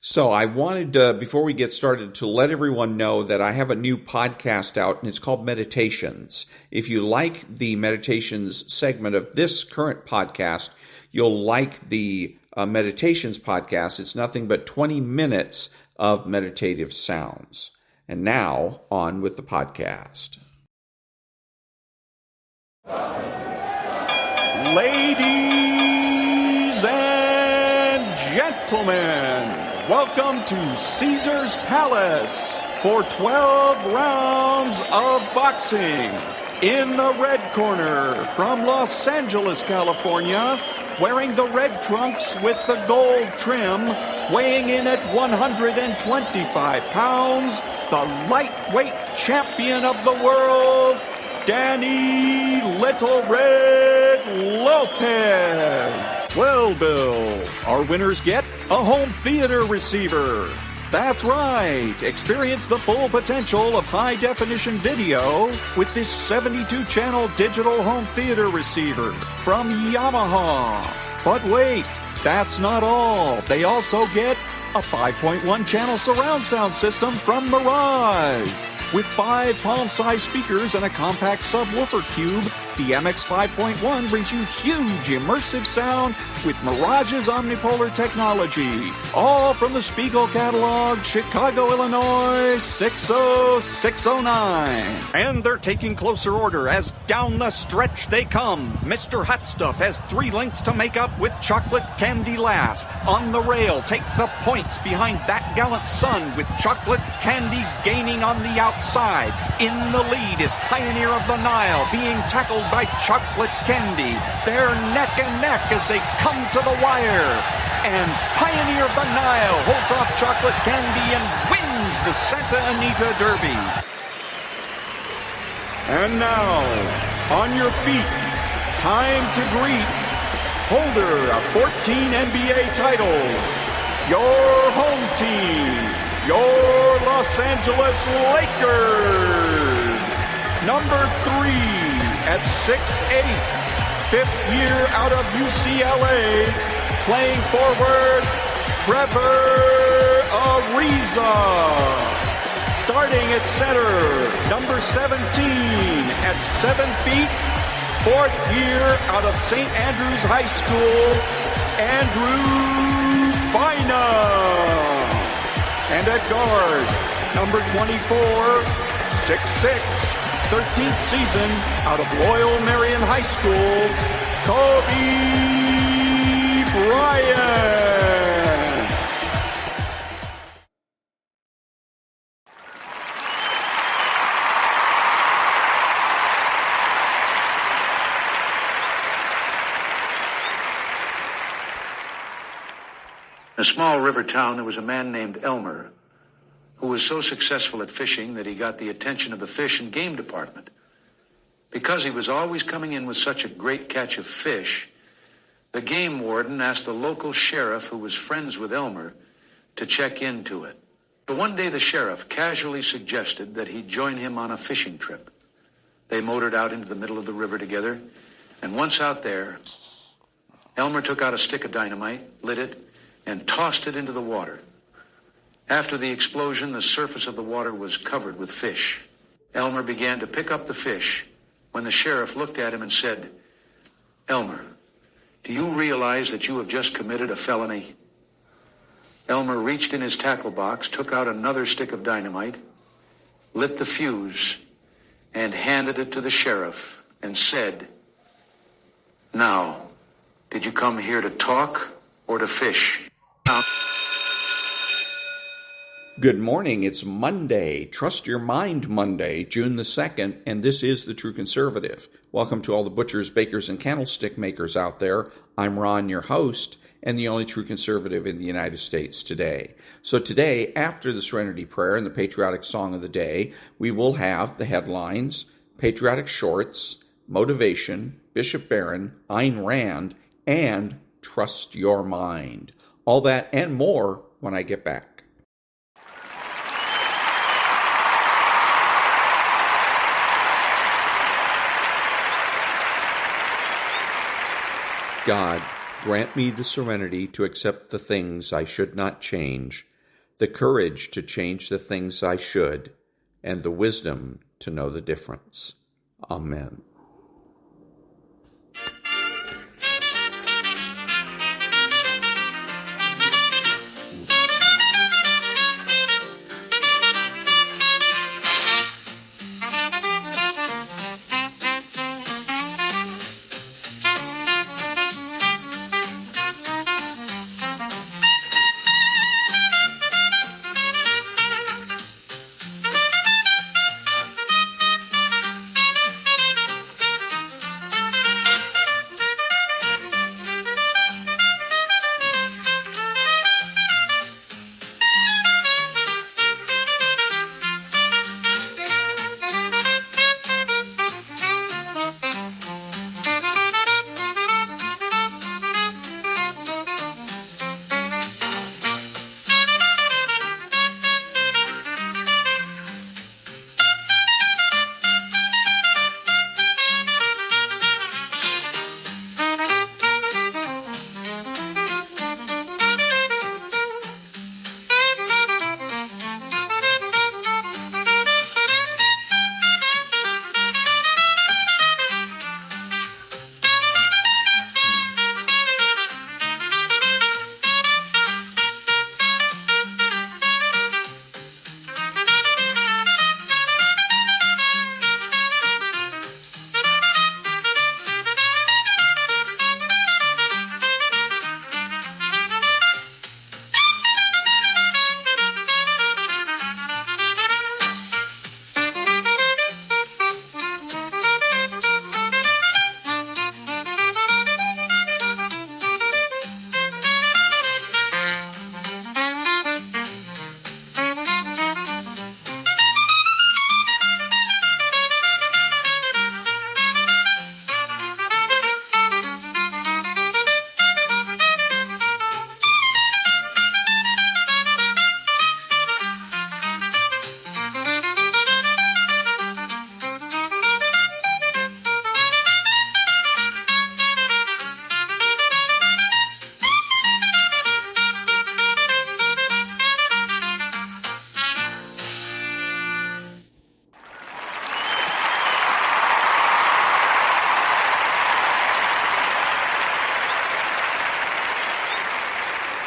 So I wanted, before we get started, to let everyone know that I have a new podcast out, and it's called Meditations. If you like the Meditations segment of this current podcast, you'll like the Meditations podcast. It's nothing but 20 minutes of meditative sounds. And now, on with the podcast. Ladies and gentlemen, welcome to Caesar's Palace for 12 rounds of boxing. In the red corner, from Los Angeles, California, wearing the red trunks with the gold trim, weighing in at 125 pounds, the lightweight champion of the world, Danny Little Red Lopez. Well, Bill, our winners get a home theater receiver. That's right. Experience the full potential of high-definition video with this 72-channel digital home theater receiver from Yamaha. But wait, that's not all. They also get a 5.1-channel surround sound system from Mirage. With 5 palm-sized speakers and a compact subwoofer cube, the MX 5.1 brings you huge immersive sound with Mirage's omnipolar technology. All from the Spiegel catalog, Chicago, Illinois, 60609. And they're taking closer order as down the stretch they come. Mr. Hot Stuff has 3 lengths to make up with Chocolate Candy Lass. On the rail, take the points behind That Gallant Son with Chocolate Candy gaining on the outside. In the lead is Pioneer of the Nile being tackled by Chocolate Candy. They're neck and neck as they come to the wire. And Pioneer of the Nile holds off Chocolate Candy and wins the Santa Anita Derby. And now, on your feet, time to greet holder of 14 NBA titles, your home team, your Los Angeles Lakers. Number 3 at 6'8", 5th year out of UCLA, playing forward, Trevor Ariza. Starting at center, number 17 at 7 feet, 4th year out of St. Andrews High School, Andrew Bynum. And at guard, number 24, 6'6", 13th season out of Loyal Marion High School, Kobe Bryant. In a small river town, there was a man named Elmer who was so successful at fishing that he got the attention of the fish and game department. Because he was always coming in with such a great catch of fish, the game warden asked the local sheriff, who was friends with Elmer, to check into it. But one day the sheriff casually suggested that he join him on a fishing trip. They motored out into the middle of the river together, and once out there, Elmer took out a stick of dynamite, lit it, and tossed it into the water. After the explosion, the surface of the water was covered with fish. Elmer began to pick up the fish when the sheriff looked at him and said, "Elmer, do you realize that you have just committed a felony?" Elmer reached in his tackle box, took out another stick of dynamite, lit the fuse, and handed it to the sheriff and said, "Now, did you come here to talk or to fish?" Good morning. It's Monday, Trust Your Mind Monday, June the 2nd, and this is The True Conservative. Welcome to all the butchers, bakers, and candlestick makers out there. I'm Ron, your host, and the only true conservative in the United States today. So today, after the Serenity Prayer and the Patriotic Song of the Day, we will have the headlines, Patriotic Shorts, Motivation, Bishop Barron, Ayn Rand, and Trust Your Mind. All that and more when I get back. God, grant me the serenity to accept the things I should not change, the courage to change the things I should, and the wisdom to know the difference. Amen.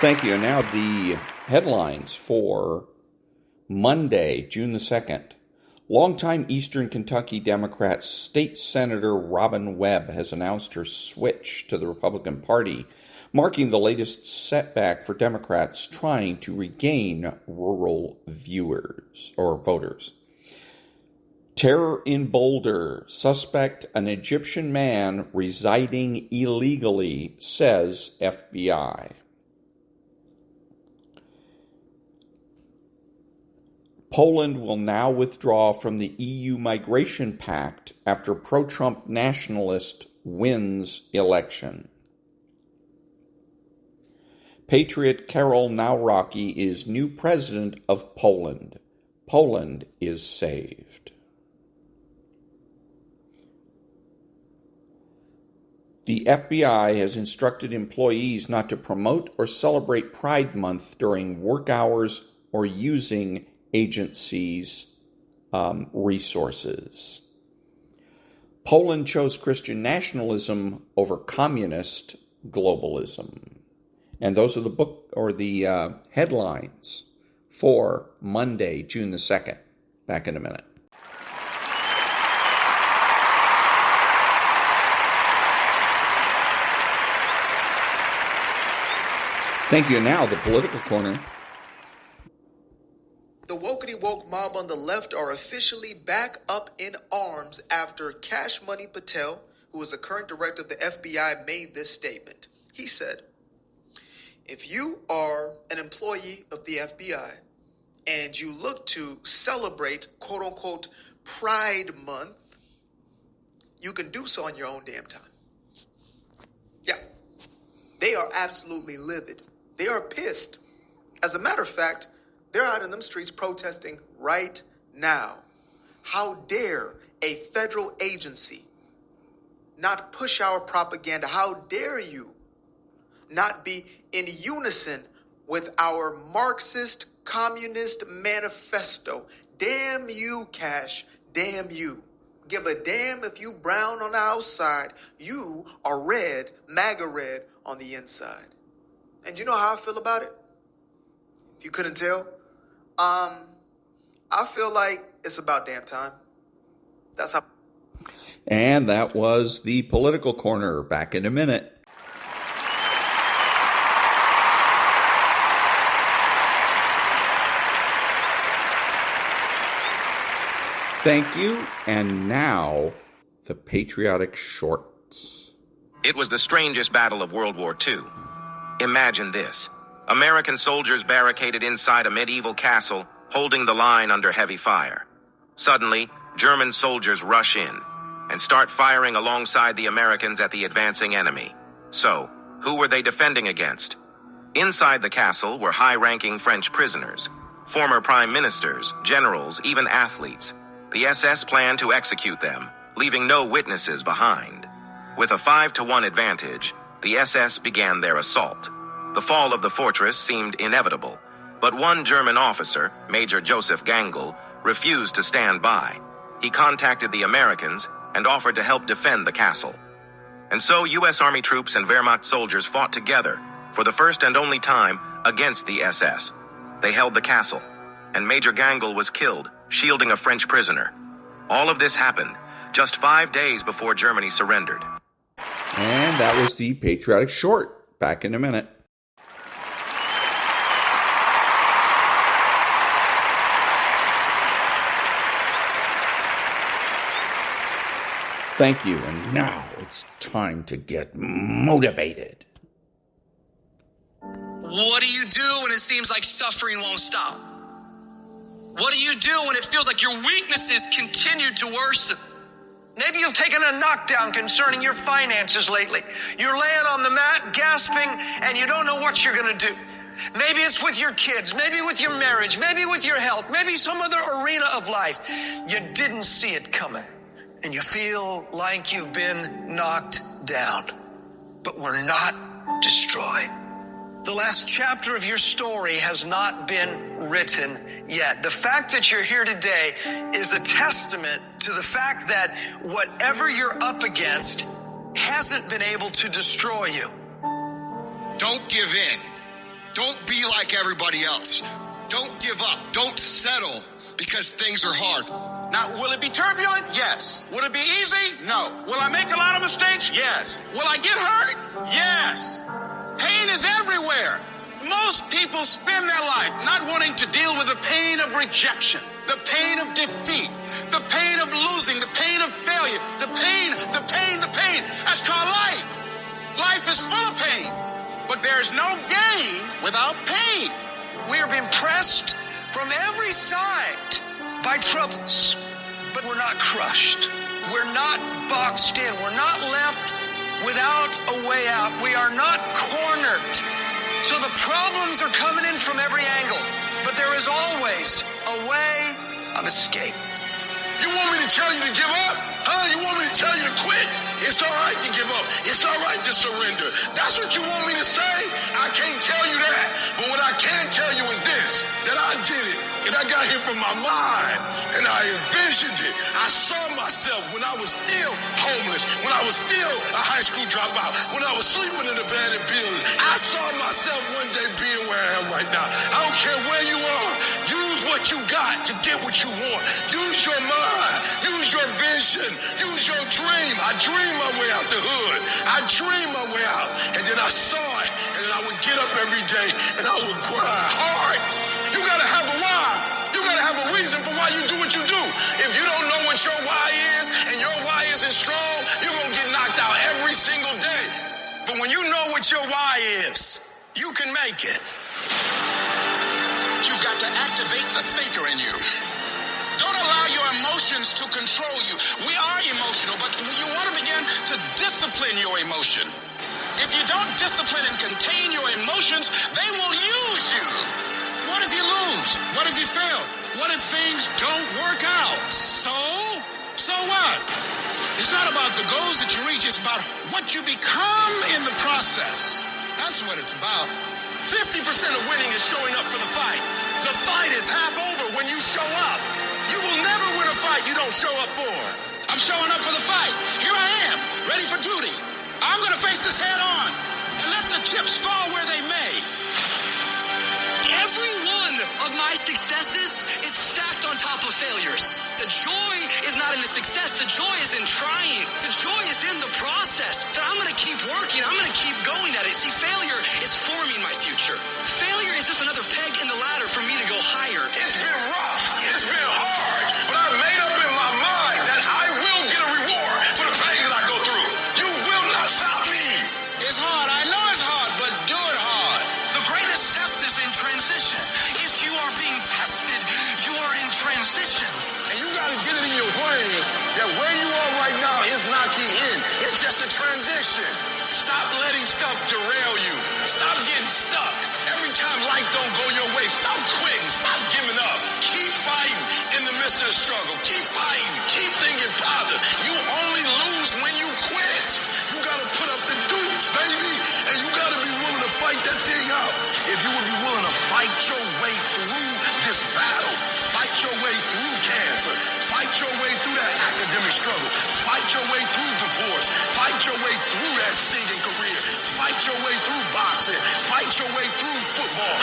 Thank you. And now the headlines for Monday, June the 2nd. Longtime Eastern Kentucky Democrat State Senator Robin Webb has announced her switch to the Republican Party, marking the latest setback for Democrats trying to regain rural voters. Terror in Boulder. Suspect an Egyptian man residing illegally, says FBI. Poland will now withdraw from the EU Migration Pact after pro-Trump nationalist wins election. Patriot Karol Nawrocki is new president of Poland. Poland is saved. The FBI has instructed employees not to promote or celebrate Pride Month during work hours or using agencies' resources. Poland chose Christian nationalism over communist globalism. And those are the headlines for Monday, June the 2nd. Back in a minute. Thank you. Now, the political corner. The wokety-woke mob on the left are officially back up in arms after Cash Money Patel, who is the current director of the FBI, made this statement. He said, if you are an employee of the FBI and you look to celebrate, quote-unquote, Pride Month, you can do so on your own damn time. Yeah, they are absolutely livid. They are pissed. As a matter of fact, they're out in them streets protesting right now. How dare a federal agency not push our propaganda? How dare you not be in unison with our Marxist Communist Manifesto. Damn you, Cash. Damn you. Give a damn if you brown on the outside. You are red, MAGA red on the inside. And you know how I feel about it? If you couldn't tell, I feel like it's about damn time. That's how. And that was the Political Corner. Back in a minute. Thank you. And now, the Patriotic Shorts. It was the strangest battle of World War II. Imagine this. American soldiers barricaded inside a medieval castle, holding the line under heavy fire. Suddenly, German soldiers rush in and start firing alongside the Americans at the advancing enemy. So, who were they defending against? Inside the castle were high-ranking French prisoners, former prime ministers, generals, even athletes. The SS planned to execute them, leaving no witnesses behind. With a 5-to-1 advantage, the SS began their assault. The fall of the fortress seemed inevitable, but one German officer, Major Joseph Gangl, refused to stand by. He contacted the Americans and offered to help defend the castle. And so U.S. Army troops and Wehrmacht soldiers fought together, for the first and only time, against the SS. They held the castle, and Major Gangl was killed, shielding a French prisoner. All of this happened just 5 days before Germany surrendered. And that was the Patriotic Short. Back in a minute. Thank you. And now it's time to get motivated. What do you do when it seems like suffering won't stop? What do you do when it feels like your weaknesses continue to worsen? Maybe you've taken a knockdown concerning your finances lately. You're laying on the mat, gasping, and you don't know what you're going to do. Maybe it's with your kids, maybe with your marriage, maybe with your health, maybe some other arena of life. You didn't see it coming, and you feel like you've been knocked down. But we're not destroyed. The last chapter of your story has not been written yet. The fact that you're here today is a testament to the fact that whatever you're up against hasn't been able to destroy you. Don't give in. Don't be like everybody else. Don't give up. Don't settle because things are hard. Now, will it be turbulent? Yes. Will it be easy? No. Will I make a lot of mistakes? Yes. Will I get hurt? Yes. Pain is everywhere. Most people spend their life not wanting to deal with the pain of rejection, the pain of defeat, the pain of losing, the pain of failure, the pain. That's called life. Life is full of pain, but there's no gain without pain. We are being pressed from every side by troubles, but we're not crushed. We're not boxed in. We're not left without a way out. We are not cornered. So the problems are coming in from every angle, but there is always a way of escape. You want me to tell you to give up? Huh? You want me to tell you to quit? It's all right to give up. It's all right to surrender. That's what you want me to say? I can't tell you that. But what I can tell you is this, that I did it. And I got here from my mind. And I envisioned it. I saw myself when I was still homeless, when I was still a high school dropout, when I was sleeping in abandoned buildings. I saw myself one day being where I am right now. I don't care where you are. Use what you got to get what you want. Use your mind. Use your vision. Use your dream. I dreamed my way out the hood. I dreamed my way out. And then I saw it. And then I would get up every day and I would grind hard. You gotta have a why. You gotta have a reason for why you do what you do. If you don't know what your why is and your why isn't strong, you're gonna get knocked out every single day. But when you know what your why is, you can make it. You've got to activate the thinker in you. Don't allow your emotions to control you. We are emotional, but you want to begin to discipline your emotion. If you don't discipline and contain your emotions, they will use you. What if you lose? What if you fail? What if things don't work out? So what? It's not about the goals that you reach. It's about what you become in the process. That's what it's about. 50% of winning is showing up for the fight. The don't show up for? I'm showing up for the fight. Here I am, ready for duty. I'm going to face this head on and let the chips fall where they may. Every one of my successes is stacked on top of failures. The joy is not in the success. The joy is in trying. The joy is in the process. That I'm going to keep working. I'm going to keep going at it. See, failure is forming my future. Failure is just another peg in the ladder for me to go higher. It's been rough. It's been hard. But I made up in my mind that I will get a reward for the pain that I go through. You will not stop me. It's hard. I know it's hard, but do it hard. The greatest test is in transition. If you are being tested, you are in transition. And you got to get it in your brain that where you are right now is not the end. It's just a transition. Stop letting stuff derail you. Stop getting stuck. Every time life don't go your way, stop quitting. Stop giving up. Keep fighting in the midst of the struggle. Keep fighting. Keep thinking positive. You only lose when you quit. You got to put up the dukes, baby. And you got to be willing to fight that thing out. If you would be willing to fight your way through this battle, fight your way through cancer, fight your way through that academic struggle, fight your way through divorce, fight your way through that singing career, fight your way through boxing, fight your way through football.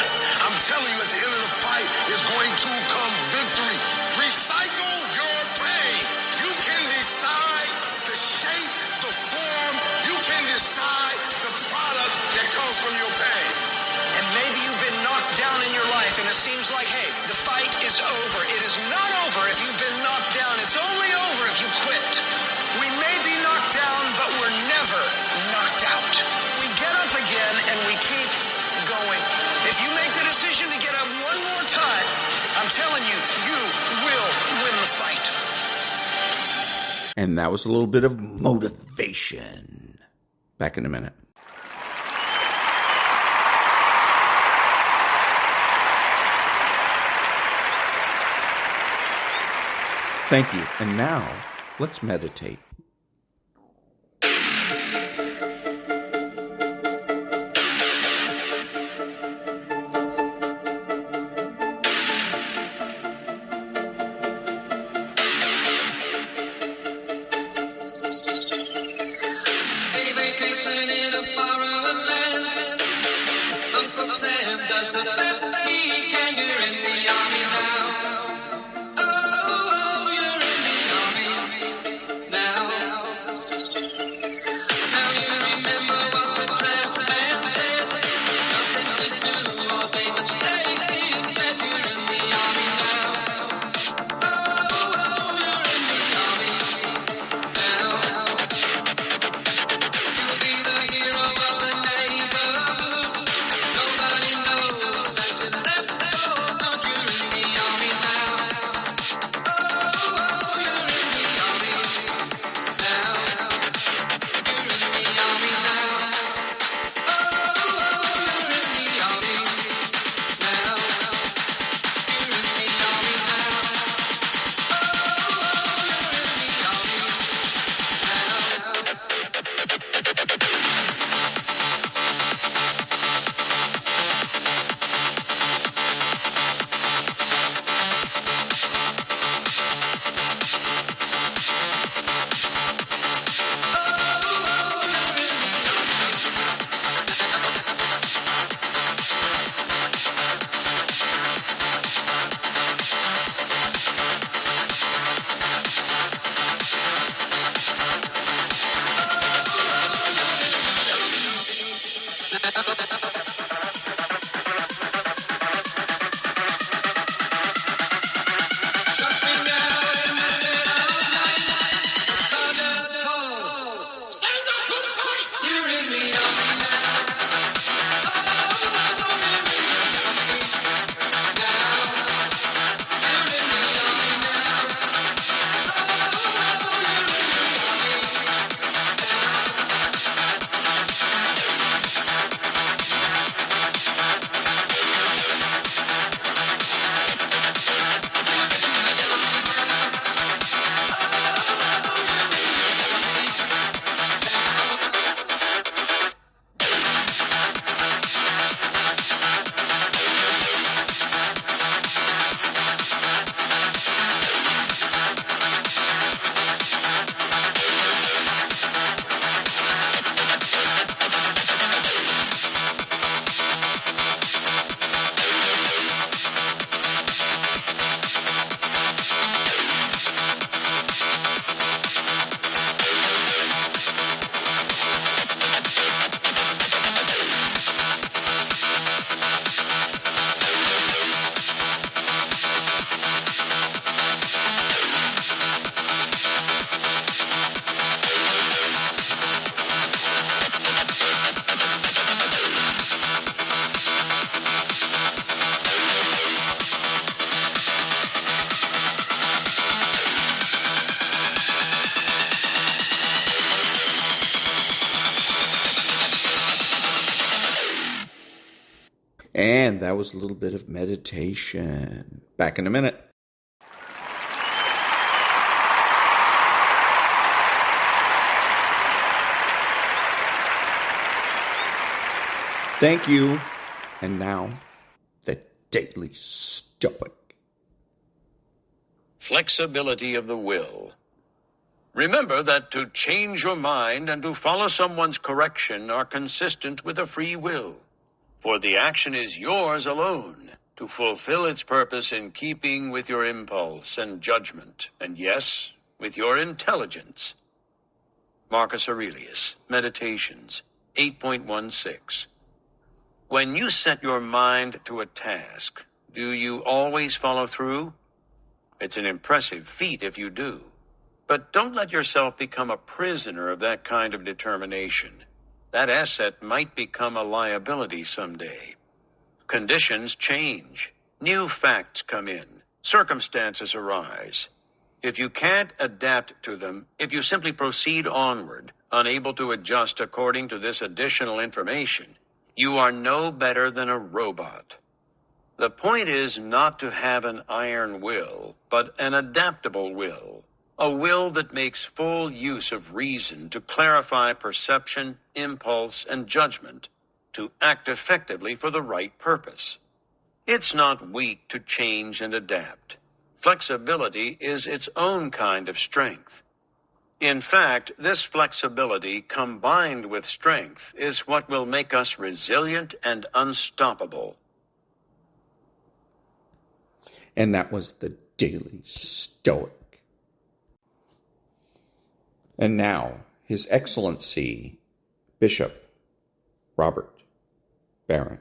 I'm telling you, at the end of the fight is going to come victory. Recycle your pain. You can decide the shape, the form. You can decide the product that comes from your pain. And maybe you've been knocked down in your life and it seems like, hey, the fight is over. It is not over if you've been knocked down. It's only over if you quit. We may be knocked down, but we're never knocked out. We get up again and we keep going. If you make the decision to get up one more time, I'm telling you, you will win the fight. And that was a little bit of motivation. Back in a minute. Thank you. And now, let's meditate. Vacation in a foreign land. Uncle Sam does the best he can. You're in the army now. Oh, you're in the army now. Now you remember what the draft man said. Nothing to do all day but stay in bed. You're in the army now. Oh, you're in the army now. You'll be the hero of the neighborhood. Nobody knows that you left for good. And that was a little bit of meditation. Back in a minute. Thank you. And now, the Daily Stoic. Flexibility of the will. Remember that to change your mind and to follow someone's correction are consistent with a free will, for the action is yours alone to fulfill its purpose in keeping with your impulse and judgment, and yes, with your intelligence. Marcus Aurelius, Meditations 8.16. When you set your mind to a task, do you always follow through? It's an impressive feat if you do. But don't let yourself become a prisoner of that kind of determination. That asset might become a liability someday. Conditions change. New facts come in. Circumstances arise. If you can't adapt to them, if you simply proceed onward, unable to adjust according to this additional information, you are no better than a robot. The point is not to have an iron will, but an adaptable will. A will that makes full use of reason to clarify perception, impulse, and judgment, to act effectively for the right purpose. It's not weak to change and adapt. Flexibility is its own kind of strength. In fact, this flexibility combined with strength is what will make us resilient and unstoppable. And that was the Daily Stoic. And now, His Excellency, Bishop Robert Barron.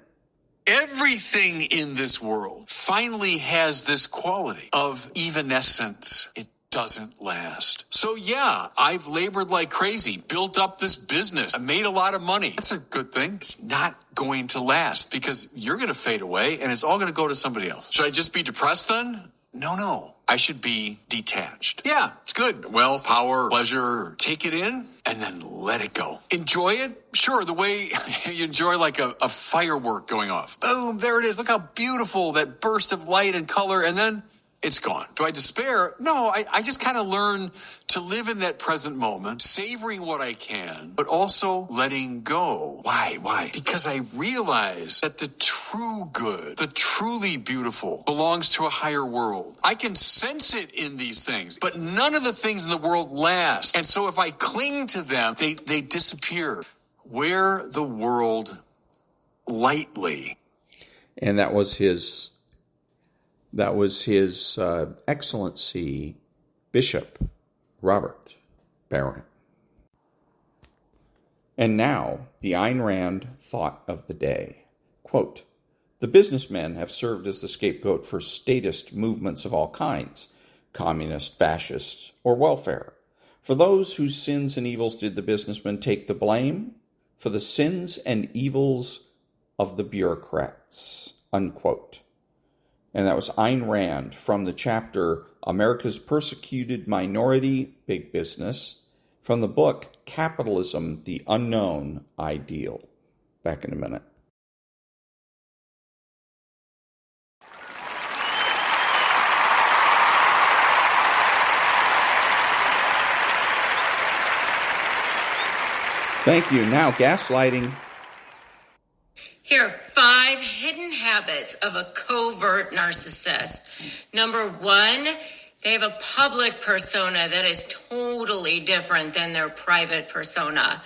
Everything in this world finally has this quality of evanescence. It doesn't last. So yeah, I've labored like crazy, built up this business, I made a lot of money. That's a good thing. It's not going to last because you're going to fade away and it's all going to go to somebody else. Should I just be depressed then? No. I should be detached. Yeah, it's good. Wealth, power, pleasure, take it in and then let it go. Enjoy it. Sure, the way you enjoy like a firework going off. Boom, there it is. Look how beautiful that burst of light and color, and then it's gone. Do I despair? No, I just kind of learn to live in that present moment, savoring what I can, but also letting go. Why? Because I realize that the true good, the truly beautiful, belongs to a higher world. I can sense it in these things, but none of the things in the world last. And so if I cling to them, they disappear. Wear the world lightly. And that was His Excellency, Bishop Robert Barron. And now, the Ayn Rand thought of the day. Quote, "The businessmen have served as the scapegoat for statist movements of all kinds, communist, fascist, or welfare. For those whose sins and evils did the businessmen take the blame? For the sins and evils of the bureaucrats." Unquote. And that was Ayn Rand from the chapter America's Persecuted Minority, Big Business, from the book Capitalism, the Unknown Ideal. Back in a minute. Thank you. Now, gaslighting. Here are 5 hidden habits of a covert narcissist. Number 1, they have a public persona that is totally different than their private persona.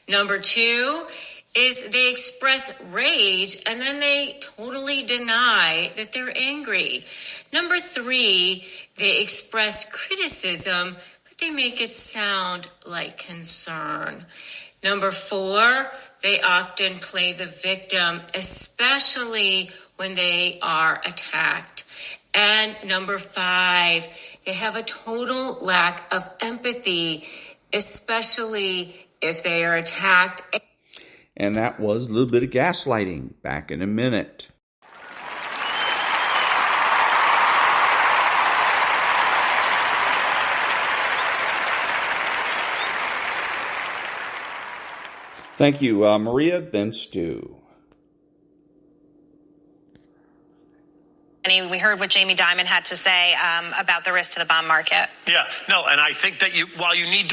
Number 2 is they express rage and then they totally deny that they're angry. Number 3, they express criticism, but they make it sound like concern. Number 4, they often play the victim, especially when they are attacked. And number 5, they have a total lack of empathy, especially if they are attacked. And that was a little bit of gaslighting. Back in a minute. Thank you, Maria, then Stu. Kenny, we heard what Jamie Dimon had to say about the risk to the bond market. Yeah, no, and I think that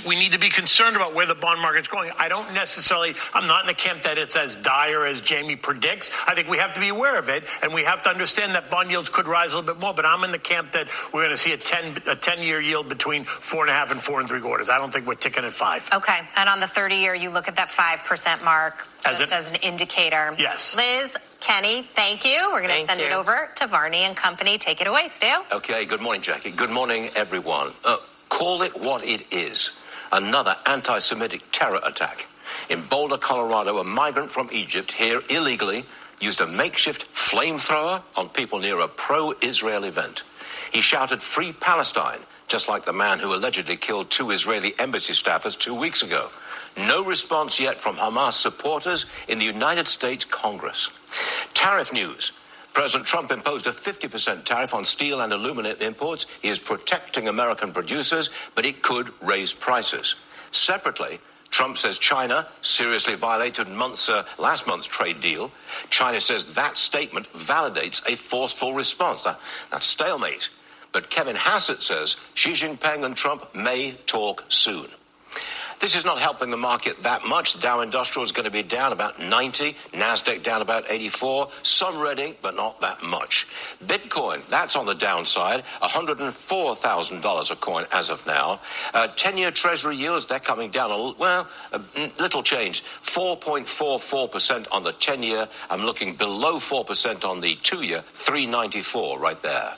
we need to be concerned about where the bond market's going. I'm not in the camp that it's as dire as Jamie predicts. I think we have to be aware of it, and we have to understand that bond yields could rise a little bit more, but I'm in the camp that we're going to see a 10-year yield between 4.5 and 4 3/4. I don't think we're ticking at 5. Okay, and on the 30-year, you look at that 5% mark as an indicator. Yes. Liz, Kenny, thank you. We're going to send it over to Varney and Company. Take it away, Stu. Okay, good morning, Jackie. Good morning, everyone. Call it what it is. Another anti-Semitic terror attack. In Boulder, Colorado, a migrant from Egypt here illegally used a makeshift flamethrower on people near a pro-Israel event. He shouted, "Free Palestine," just like the man who allegedly killed 2 Israeli embassy staffers 2 weeks ago. No response yet from Hamas supporters in the United States Congress. Tariff news. President Trump imposed a 50% tariff on steel and aluminum imports. He is protecting American producers, but it could raise prices. Separately, Trump says China seriously violated last month's trade deal. China says that statement validates a forceful response. That's stalemate. But Kevin Hassett says Xi Jinping and Trump may talk soon. This is not helping the market that much. The Dow Industrial is going to be down about 90, NASDAQ down about 84, some reading, but not that much. Bitcoin, that's on the downside, $104,000 a coin as of now. 10-year Treasury yields, they're coming down a little change, 4.44% on the 10-year. I'm looking below 4% on the 2-year, 3.94 right there.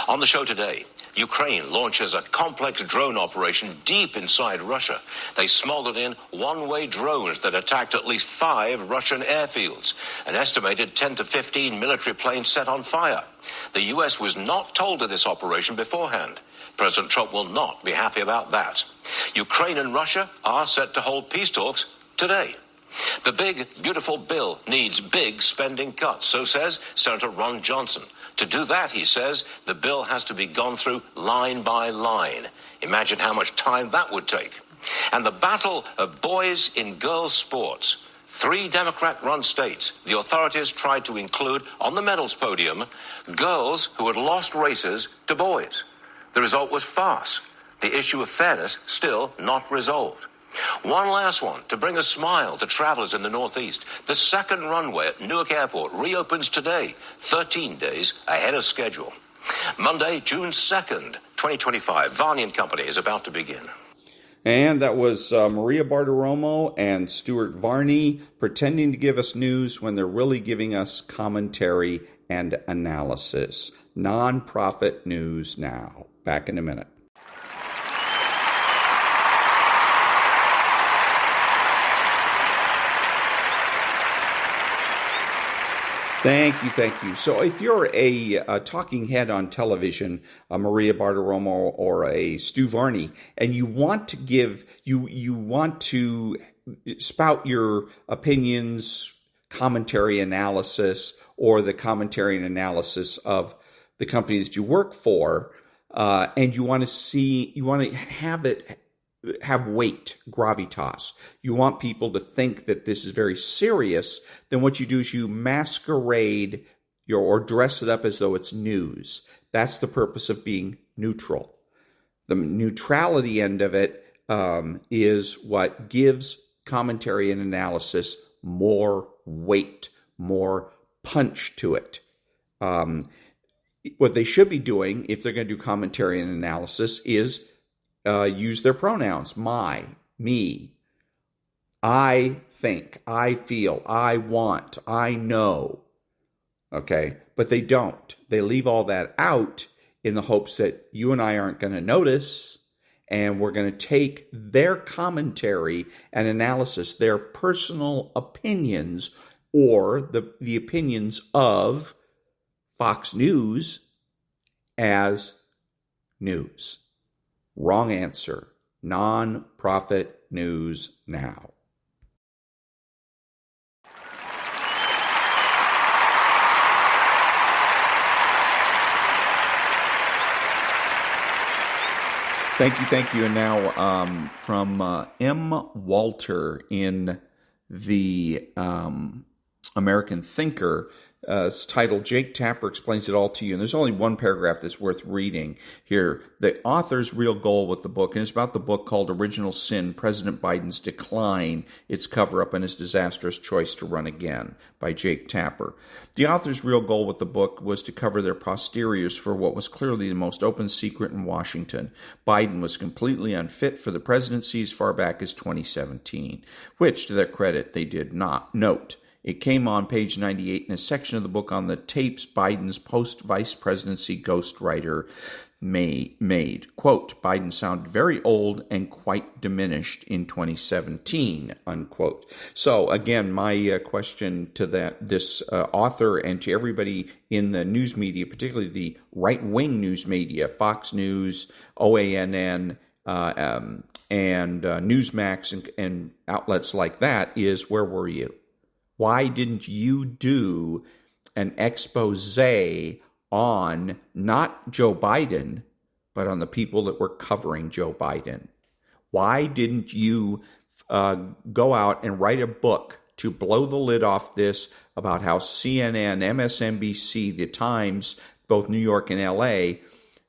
On the show today, Ukraine launches a complex drone operation deep inside Russia. They smuggled in one-way drones that attacked at least 5 Russian airfields. An estimated 10 to 15 military planes set on fire. The U.S. was not told of this operation beforehand. President Trump will not be happy about that. Ukraine and Russia are set to hold peace talks today. The big, beautiful bill needs big spending cuts, so says Senator Ron Johnson. To do that, he says, the bill has to be gone through line by line. Imagine how much time that would take. And the battle of boys in girls' sports. 3 Democrat-run states, the authorities tried to include on the medals podium girls who had lost races to boys. The result was farce. The issue of fairness still not resolved. One last one to bring a smile to travelers in the Northeast. The second runway at Newark Airport reopens today, 13 days ahead of schedule. Monday, June 2nd, 2025. Varney and Company is about to begin. And that was Maria Bartiromo and Stuart Varney pretending to give us news when they're really giving us commentary and analysis. Non-profit news now. Back in a minute. Thank you. So if you're a talking head on television, a Maria Bartiromo or a Stu Varney, and you want to give, you want to spout your opinions, commentary analysis, or the commentary and analysis of the companies that you work for, and you want to have weight, gravitas. You want people to think that this is very serious. Then what you do is you masquerade or dress it up as though it's news. That's the purpose of being neutral. The neutrality end of it is what gives commentary and analysis more weight, more punch to it. What they should be doing, if they're going to do commentary and analysis, is use their pronouns. My, me, I think, I feel, I want, I know. Okay? But they don't. They leave all that out in the hopes that you and I aren't going to notice, and we're going to take their commentary and analysis, their personal opinions, or the opinions of Fox News as news. Wrong answer. Non-profit news now. Thank you. And now from M. Walter in the American thinker. It's titled Jake Tapper Explains It All to You. And there's only one paragraph that's worth reading here. The author's real goal with the book, and it's about the book called Original Sin, President Biden's Decline, Its Cover-Up, and His Disastrous Choice to Run Again by Jake Tapper. The author's real goal with the book was to cover their posteriors for what was clearly the most open secret in Washington. Biden was completely unfit for the presidency as far back as 2017, which, to their credit, they did not note. It came on page 98 in a section of the book on the tapes Biden's post-vice presidency ghostwriter made. Quote, Biden sounded very old and quite diminished in 2017, unquote. So again, my question to this author and to everybody in the news media, particularly the right-wing news media, Fox News, OANN, and Newsmax and outlets like that, is where were you? Why didn't you do an expose on not Joe Biden, but on the people that were covering Joe Biden? Why didn't you go out and write a book to blow the lid off this about how CNN, MSNBC, The Times, both New York and LA,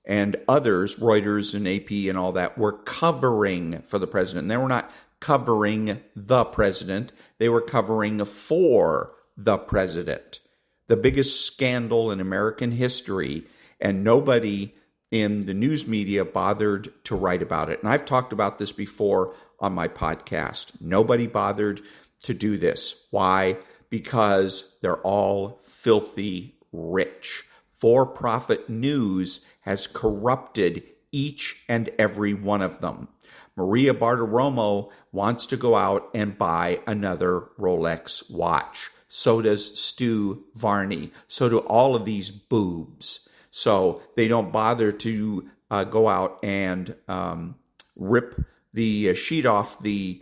and others, Reuters and AP and all that, were covering for the president? And they were not covering the president. They were covering for the president. The biggest scandal in American history, and nobody in the news media bothered to write about it. And I've talked about this before on my podcast. Nobody bothered to do this. Why? Because they're all filthy rich. For-profit news has corrupted each and every one of them. Maria Bartiromo wants to go out and buy another Rolex watch. So does Stu Varney. So do all of these boobs. So they don't bother to go out and rip the sheet off, the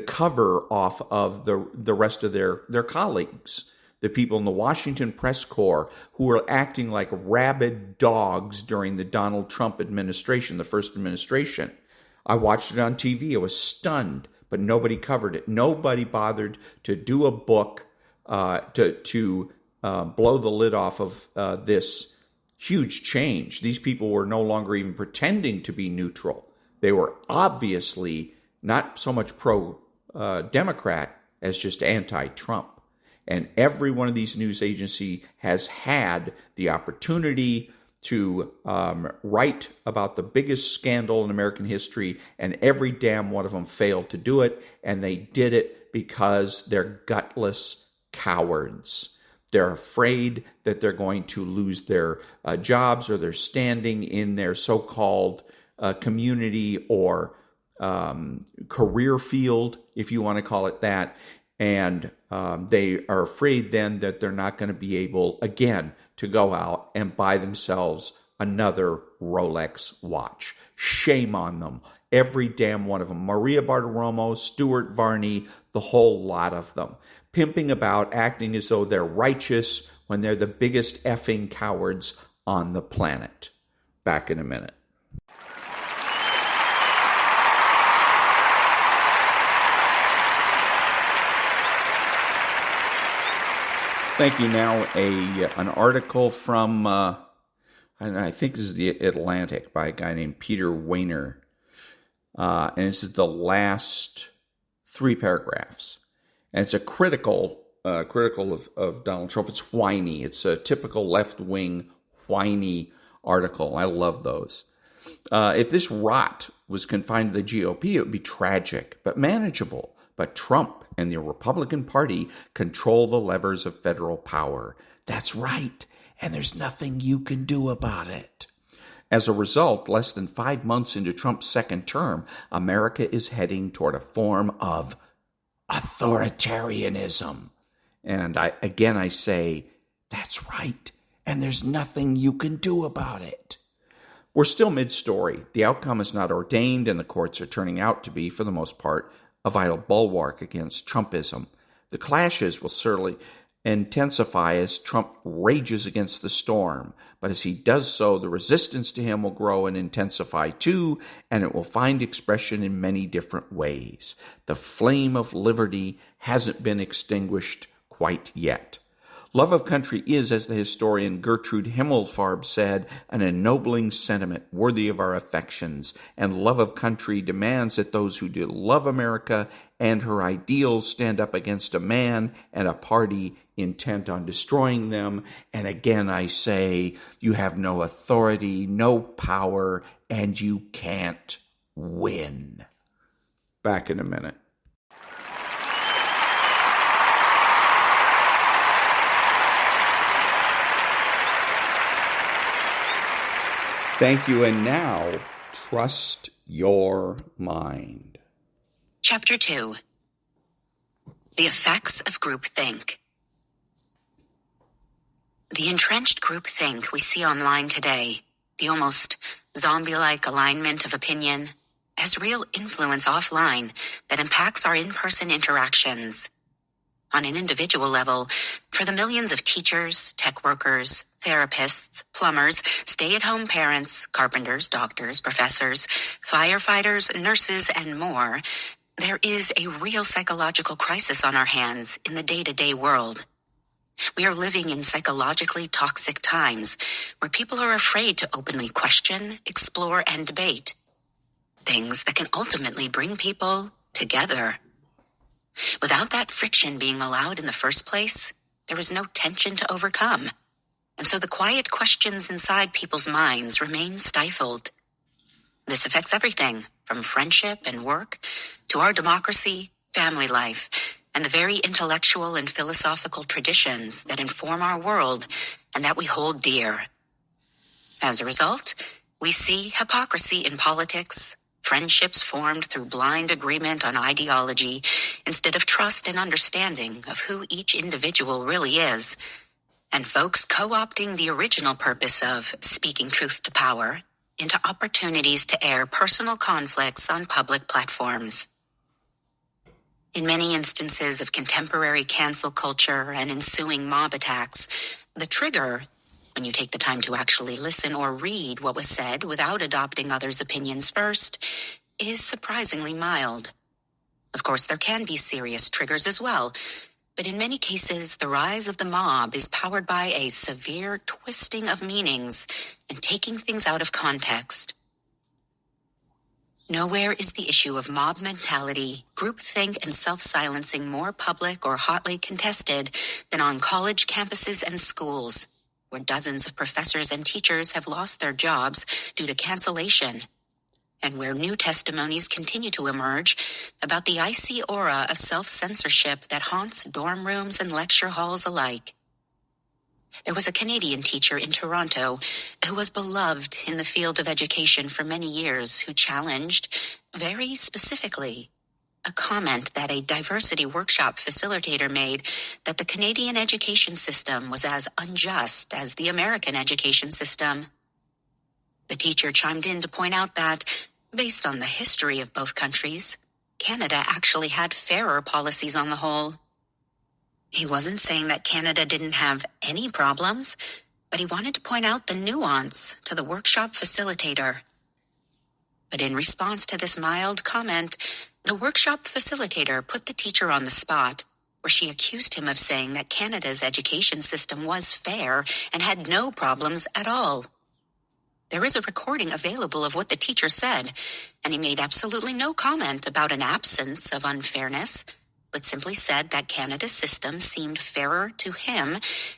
cover off of the rest of their colleagues. The people in the Washington Press Corps who were acting like rabid dogs during the Donald Trump administration, the first administration. I watched it on TV. I was stunned, but nobody covered it. Nobody bothered to do a book to blow the lid off of this huge change. These people were no longer even pretending to be neutral. They were obviously not so much pro-Democrat as just anti-Trump. And every one of these news agencies has had the opportunity to write about the biggest scandal in American history, and every damn one of them failed to do it, and they did it because they're gutless cowards. They're afraid that they're going to lose their jobs or their standing in their so-called community or career field, if you want to call it that, and they are afraid then that they're not going to be able, again, to go out and buy themselves another Rolex watch. Shame on them. Every damn one of them. Maria Bartiromo, Stuart Varney, the whole lot of them. Pimping about, acting as though they're righteous when they're the biggest effing cowards on the planet. Back in a minute. Thank you. Now, an article from, I think this is the Atlantic by a guy named Peter Wehner. And this is the last 3 paragraphs. And it's a critical of Donald Trump. It's whiny. It's a typical left-wing whiny article. I love those. If this rot was confined to the GOP, it would be tragic, but manageable. But Trump and the Republican Party control the levers of federal power. That's right, and there's nothing you can do about it. As a result, less than 5 months into Trump's second term, America is heading toward a form of authoritarianism. And I say, that's right, and there's nothing you can do about it. We're still mid-story. The outcome is not ordained, and the courts are turning out to be, for the most part, a vital bulwark against Trumpism. The clashes will certainly intensify as Trump rages against the storm, but as he does so, the resistance to him will grow and intensify too, and it will find expression in many different ways. The flame of liberty hasn't been extinguished quite yet. Love of country is, as the historian Gertrude Himmelfarb said, an ennobling sentiment worthy of our affections, and love of country demands that those who do love America and her ideals stand up against a man and a party intent on destroying them. And again, I say, you have no authority, no power, and you can't win. Back in a minute. Thank you, and now, trust your mind. Chapter 2. The Effects of Groupthink. The entrenched groupthink we see online today, the almost zombie-like alignment of opinion, has real influence offline that impacts our in-person interactions. On an individual level, for the millions of teachers, tech workers, therapists, plumbers, stay-at-home parents, carpenters, doctors, professors, firefighters, nurses, and more, there is a real psychological crisis on our hands in the day-to-day world. We are living in psychologically toxic times where people are afraid to openly question, explore, and debate things that can ultimately bring people together. Without that friction being allowed in the first place, there is no tension to overcome. And so the quiet questions inside people's minds remain stifled. This affects everything from friendship and work to our democracy, family life, and the very intellectual and philosophical traditions that inform our world and that we hold dear. As a result, we see hypocrisy in politics, friendships formed through blind agreement on ideology instead of trust and understanding of who each individual really is, and folks co-opting the original purpose of speaking truth to power into opportunities to air personal conflicts on public platforms. In many instances of contemporary cancel culture and ensuing mob attacks, the trigger, when you take the time to actually listen or read what was said without adopting others' opinions first, is surprisingly mild. Of course, there can be serious triggers as well, but in many cases, the rise of the mob is powered by a severe twisting of meanings and taking things out of context. Nowhere is the issue of mob mentality, groupthink, and self-silencing more public or hotly contested than on college campuses and schools, where dozens of professors and teachers have lost their jobs due to cancellation, and where new testimonies continue to emerge about the icy aura of self-censorship that haunts dorm rooms and lecture halls alike. There was a Canadian teacher in Toronto who was beloved in the field of education for many years who challenged, very specifically, a comment that a diversity workshop facilitator made that the Canadian education system was as unjust as the American education system. The teacher chimed in to point out that, based on the history of both countries, Canada actually had fairer policies on the whole. He wasn't saying that Canada didn't have any problems, but he wanted to point out the nuance to the workshop facilitator. But in response to this mild comment, the workshop facilitator put the teacher on the spot, where she accused him of saying that Canada's education system was fair and had no problems at all. There is a recording available of what the teacher said, and he made absolutely no comment about an absence of unfairness, but simply said that Canada's system seemed fairer to him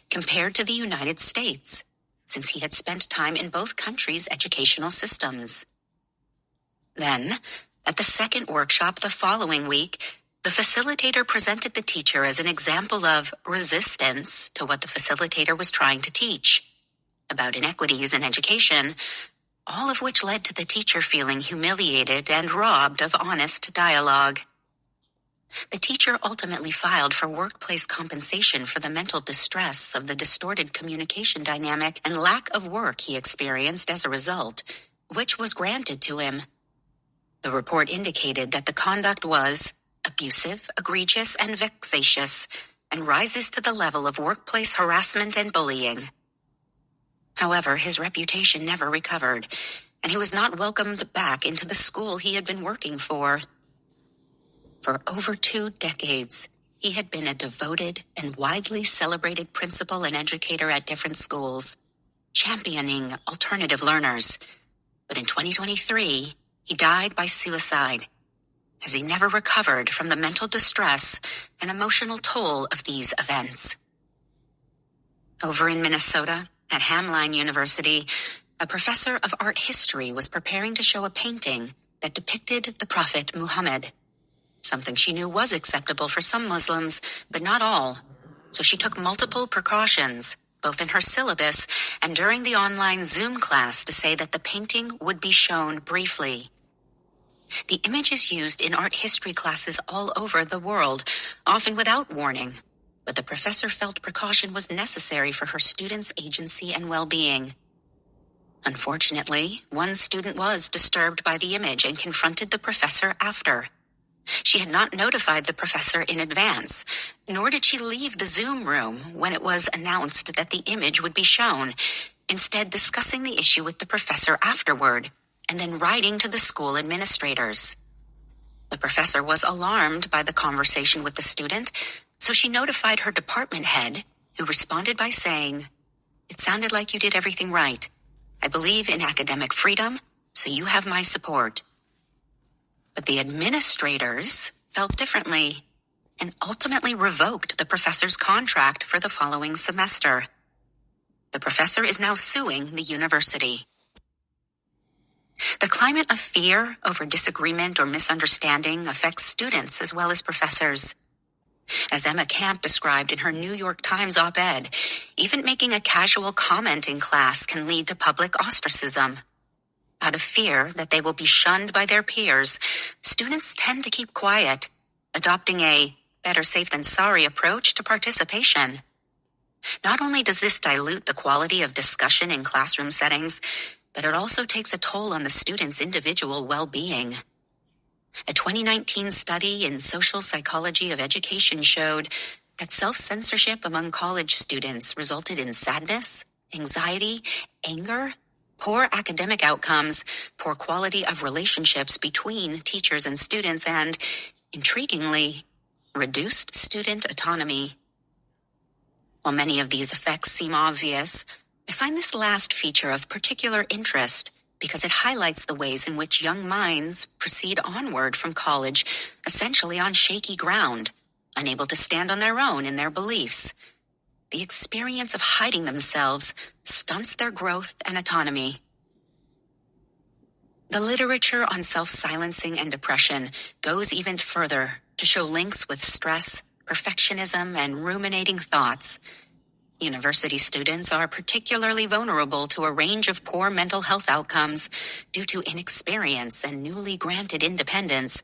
compared to the United States, since he had spent time in both countries' educational systems. Then, at the second workshop the following week, the facilitator presented the teacher as an example of resistance to what the facilitator was trying to teach about inequities in education, all of which led to the teacher feeling humiliated and robbed of honest dialogue. The teacher ultimately filed for workplace compensation for the mental distress of the distorted communication dynamic and lack of work he experienced as a result, which was granted to him. The report indicated that the conduct was abusive, egregious, and vexatious, and rises to the level of workplace harassment and bullying. However, his reputation never recovered, and he was not welcomed back into the school he had been working for. For over 2 decades, he had been a devoted and widely celebrated principal and educator at different schools, championing alternative learners. But in 2023, he died by suicide, as he never recovered from the mental distress and emotional toll of these events. Over in Minnesota, at Hamline University, a professor of art history was preparing to show a painting that depicted the Prophet Muhammad, something she knew was acceptable for some Muslims, but not all. So she took multiple precautions, both in her syllabus and during the online Zoom class, to say that the painting would be shown briefly. The image is used in art history classes all over the world, often without warning, but the professor felt precaution was necessary for her students' agency and well-being. Unfortunately, one student was disturbed by the image and confronted the professor after. She had not notified the professor in advance, nor did she leave the Zoom room when it was announced that the image would be shown, instead discussing the issue with the professor afterward, and then writing to the school administrators. The professor was alarmed by the conversation with the student, so she notified her department head, who responded by saying, "It sounded like you did everything right. I believe in academic freedom, so you have my support." But the administrators felt differently and ultimately revoked the professor's contract for the following semester. The professor is now suing the university. The climate of fear over disagreement or misunderstanding affects students as well as professors. As Emma Camp described in her New York Times op-ed, even making a casual comment in class can lead to public ostracism. Out of fear that they will be shunned by their peers, students tend to keep quiet, adopting a better safe than sorry approach to participation. Not only does this dilute the quality of discussion in classroom settings, but it also takes a toll on the student's individual well-being. A 2019 study in social psychology of education showed that self-censorship among college students resulted in sadness, anxiety, anger, poor academic outcomes, poor quality of relationships between teachers and students, and, intriguingly, reduced student autonomy. While many of these effects seem obvious, I find this last feature of particular interest because it highlights the ways in which young minds proceed onward from college essentially on shaky ground, unable to stand on their own in their beliefs. The experience of hiding themselves stunts their growth and autonomy. The literature on self-silencing and depression goes even further to show links with stress, perfectionism, and ruminating thoughts. University students are particularly vulnerable to a range of poor mental health outcomes due to inexperience and newly granted independence,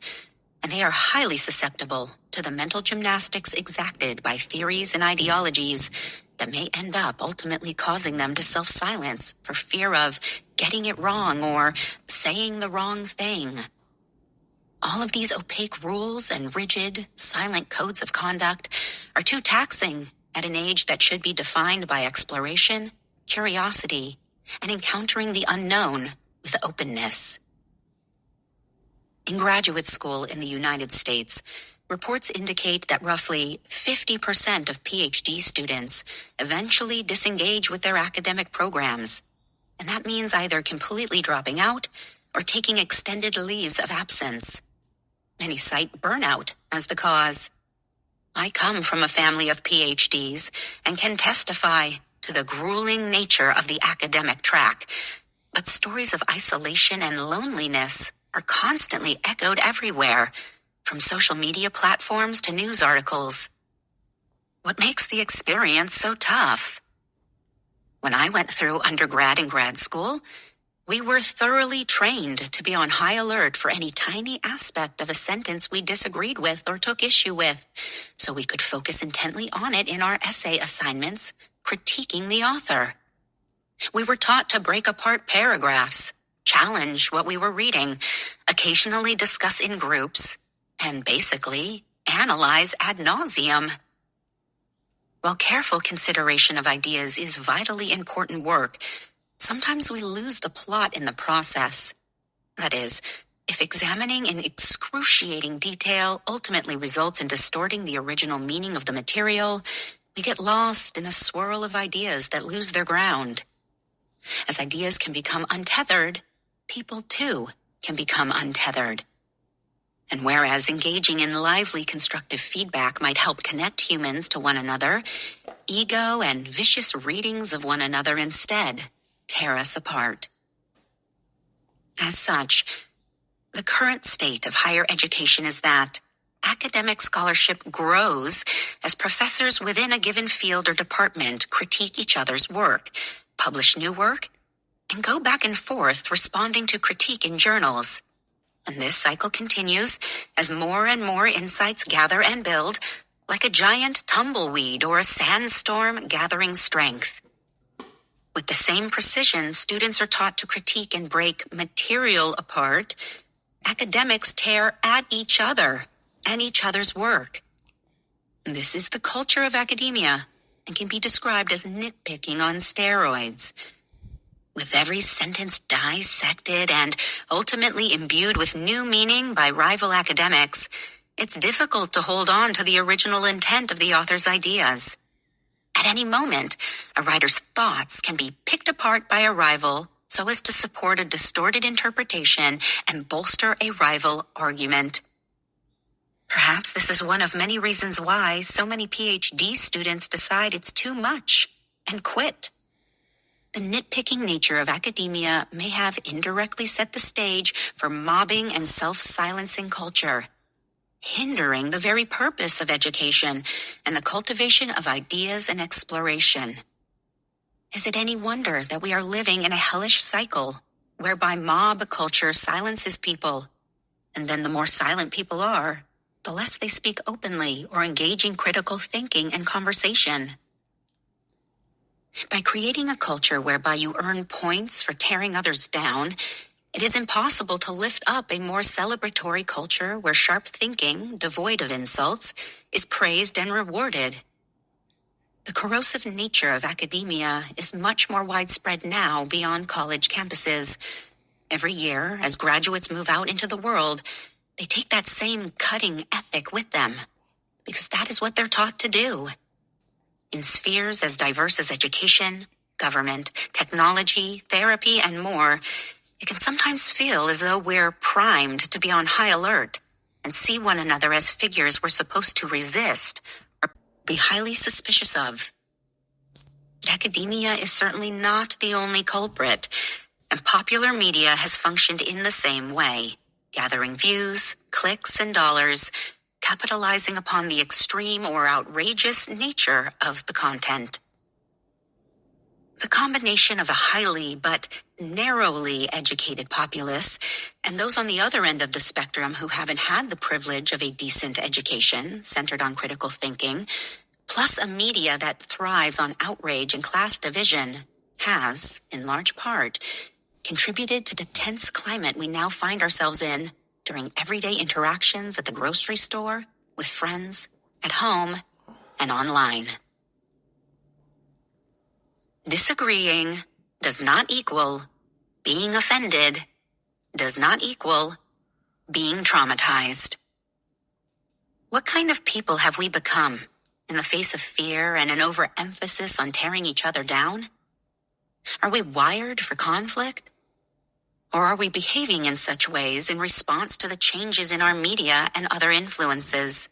and they are highly susceptible to the mental gymnastics exacted by theories and ideologies that may end up ultimately causing them to self-silence for fear of getting it wrong or saying the wrong thing. All of these opaque rules and rigid, silent codes of conduct are too taxing at an age that should be defined by exploration, curiosity, and encountering the unknown with openness. In graduate school in the United States, reports indicate that roughly 50% of PhD students eventually disengage with their academic programs, and that means either completely dropping out or taking extended leaves of absence. Many cite burnout as the cause. I come from a family of PhDs and can testify to the grueling nature of the academic track, but stories of isolation and loneliness are constantly echoed everywhere, from social media platforms to news articles. What makes the experience so tough? When I went through undergrad and grad school, we were thoroughly trained to be on high alert for any tiny aspect of a sentence we disagreed with or took issue with, so we could focus intently on it in our essay assignments, critiquing the author. We were taught to break apart paragraphs, challenge what we were reading, occasionally discuss in groups, and basically analyze ad nauseum. While careful consideration of ideas is vitally important work, sometimes we lose the plot in the process. That is, If examining in excruciating detail ultimately results in distorting the original meaning of the material, we get lost in a swirl of ideas that lose their ground. As ideas can become untethered, people too can become untethered. And whereas engaging in lively constructive feedback might help connect humans to one another, ego and vicious readings of one another instead tear us apart. As such, the current state of higher education is that academic scholarship grows as professors within a given field or department critique each other's work, publish new work, and go back and forth responding to critique in journals. And this cycle continues as more and more insights gather and build, like a giant tumbleweed or a sandstorm gathering strength. With the same precision students are taught to critique and break material apart, academics tear at each other and each other's work. This is the culture of academia and can be described as nitpicking on steroids. With every sentence dissected and ultimately imbued with new meaning by rival academics, it's difficult to hold on to the original intent of the author's ideas. At any moment, a writer's thoughts can be picked apart by a rival so as to support a distorted interpretation and bolster a rival argument. Perhaps this is one of many reasons why so many PhD students decide it's too much and quit. The nitpicking nature of academia may have indirectly set the stage for mobbing and self-silencing culture, hindering the very purpose of education and the cultivation of ideas and exploration. Is it any wonder that we are living in a hellish cycle whereby mob culture silences people, and then the more silent people are, the less they speak openly or engage in critical thinking and conversation? By creating a culture whereby you earn points for tearing others down, it is impossible to lift up a more celebratory culture where sharp thinking, devoid of insults, is praised and rewarded. The corrosive nature of academia is much more widespread now beyond college campuses. Every year, as graduates move out into the world, they take that same cutting ethic with them, because that is what they're taught to do. In spheres as diverse as education, government, technology, therapy, and more, it can sometimes feel as though we're primed to be on high alert and see one another as figures we're supposed to resist or be highly suspicious of. But academia is certainly not the only culprit, and popular media has functioned in the same way, gathering views, clicks, and dollars, capitalizing upon the extreme or outrageous nature of the content. The combination of a highly but narrowly educated populace and those on the other end of the spectrum who haven't had the privilege of a decent education centered on critical thinking, plus a media that thrives on outrage and class division, has, in large part, contributed to the tense climate we now find ourselves in during everyday interactions at the grocery store, with friends, at home, and online. Disagreeing does not equal being offended, does not equal being traumatized. What kind of people have we become in the face of fear and an overemphasis on tearing each other down? Are we wired for conflict? Or are we behaving in such ways in response to the changes in our media and other influences?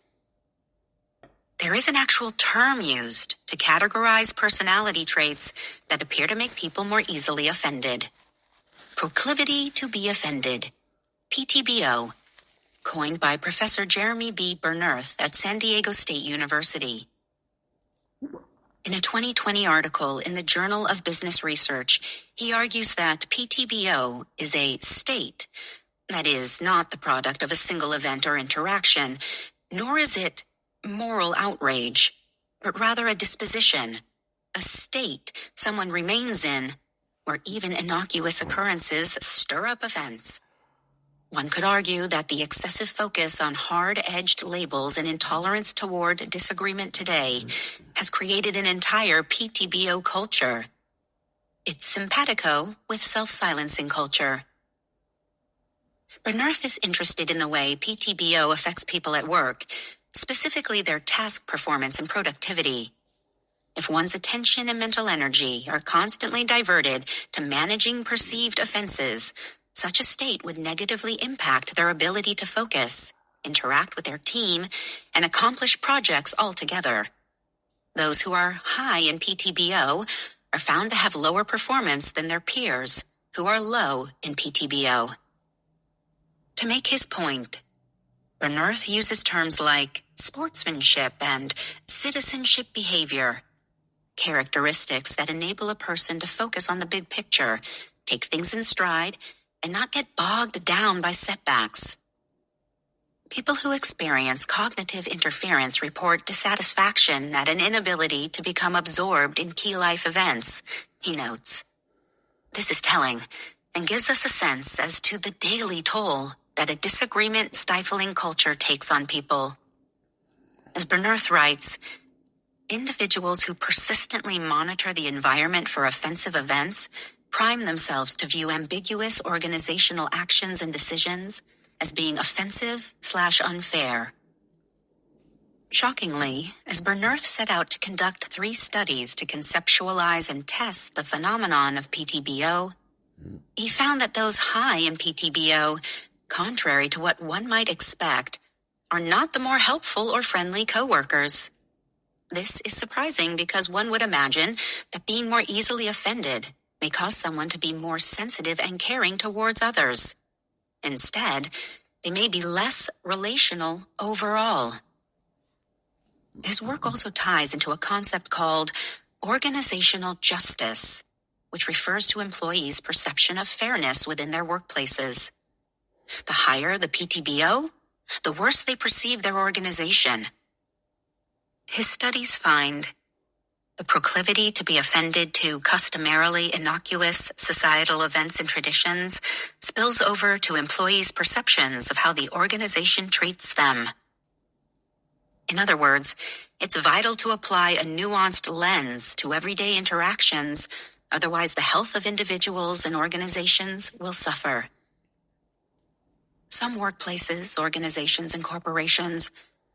There is an actual term used to categorize personality traits that appear to make people more easily offended. Proclivity to be offended, PTBO, coined by Professor Jeremy B. Bernerth at San Diego State University. In a 2020 article in the Journal of Business Research, he argues that PTBO is a state, that is, not the product of a single event or interaction, nor is it moral outrage, but rather a disposition, a state someone remains in, where even innocuous occurrences stir up offense. One could argue that the excessive focus on hard-edged labels and intolerance toward disagreement today has created an entire PTBO culture. It's simpatico with self-silencing culture. Bernerth is interested in the way PTBO affects people at work, specifically their task performance and productivity. If one's attention and mental energy are constantly diverted to managing perceived offenses, such a state would negatively impact their ability to focus, interact with their team, and accomplish projects altogether. Those who are high in PTBO are found to have lower performance than their peers who are low in PTBO. To make his point, Bernerth uses terms like sportsmanship and citizenship behavior, characteristics that enable a person to focus on the big picture, take things in stride, and not get bogged down by setbacks. People who experience cognitive interference report dissatisfaction at an inability to become absorbed in key life events, he notes. This is telling and gives us a sense as to the daily toll that a disagreement-stifling culture takes on people. As Bernerth writes, individuals who persistently monitor the environment for offensive events prime themselves to view ambiguous organizational actions and decisions as being offensive/unfair. Shockingly, as Bernerth set out to conduct 3 studies to conceptualize and test the phenomenon of PTBO, he found that those high in PTBO, contrary to what one might expect, are not the more helpful or friendly coworkers. This is surprising because one would imagine that being more easily offended may cause someone to be more sensitive and caring towards others. Instead, they may be less relational overall. His work also ties into a concept called organizational justice, which refers to employees' perception of fairness within their workplaces. The higher the PTBO, the worse they perceive their organization. His studies find the proclivity to be offended to customarily innocuous societal events and traditions spills over to employees' perceptions of how the organization treats them. In other words, it's vital to apply a nuanced lens to everyday interactions, otherwise the health of individuals and organizations will suffer. Some workplaces, organizations, and corporations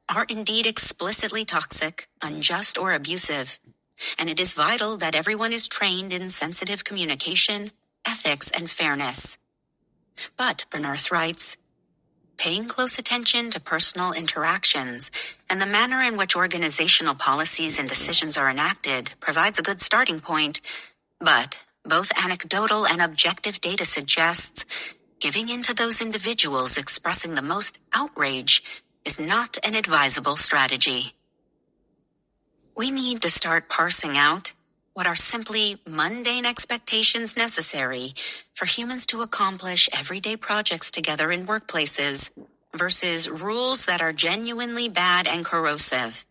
are indeed explicitly toxic, unjust, or abusive, and it is vital that everyone is trained in sensitive communication, ethics, and fairness. But, Bernerth writes, paying close attention to personal interactions and the manner in which organizational policies and decisions are enacted provides a good starting point, but both anecdotal and objective data suggests giving in to those individuals expressing the most outrage is not an advisable strategy. We need to start parsing out what are simply mundane expectations necessary for humans to accomplish everyday projects together in workplaces versus rules that are genuinely bad and corrosive.